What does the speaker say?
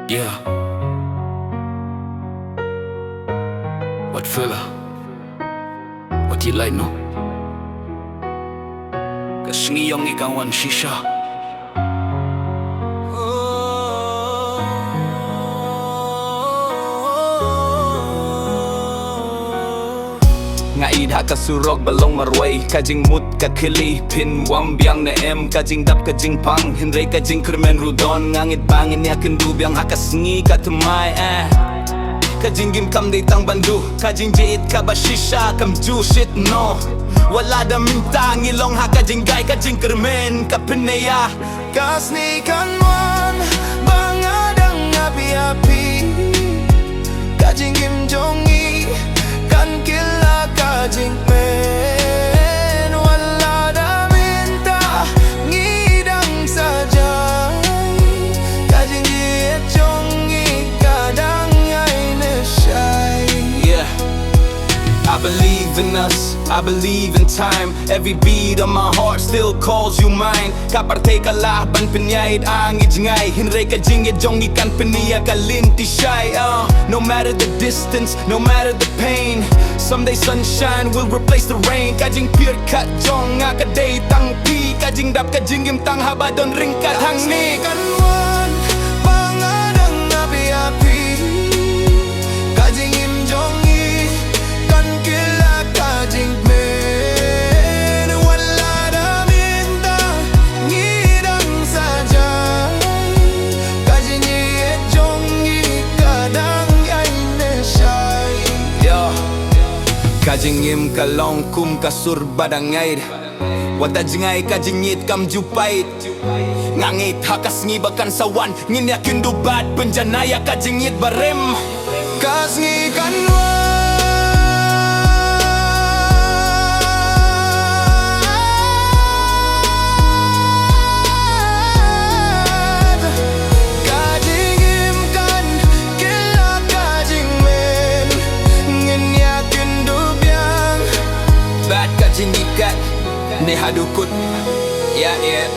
Yeah. What fella? What you like no? Kasngiyong ikaw ang shisha. Ngaid ha kasurog balong marway kajing mut kakili pin wambyang na em kajing dap kajing pang hinray kajing krimen rudon ngangit bangin ya kendubyang hakasngi katumay kajing gim kam day tang bandu kajing jeit kabashisha kam ju shit no wala da minta ngilong ha kajing gay kajing krimen kapineya kasni kanwan bangadang api-api kajing gim jongi kan kila kajing men wala da minta ngidang saja kajing jiet jongi kadang ay nasyay. Yeah, I believe in us, I believe in time. Every beat of my heart still calls you mine. Kaparte ka laban pinyait ang ijngay hinray ka jingit jong ikan piniya kalinti shy. No matter the distance, no matter the pain, someday sunshine will replace the rain. Kajing pure cut jong nga kaday tang pi kajing dap kajing im tang habadon ring kat hang ni Kanwan bangadang api-api kajing im jongi kan kila kajing men wala da minta ngidang saja kajing jiet jongi kadang ay nasyay. Yo, kajing im kalong kum kasur badangay wata jingay kajingit kam jupait ngangit hakas ngibakan sawan nginyakin dubat penjanaya kajingit barem Kasngi kanwan kajing im kan kila kajing men nginyakin dubyang bat kajingit kat ne hadukut ya yeah.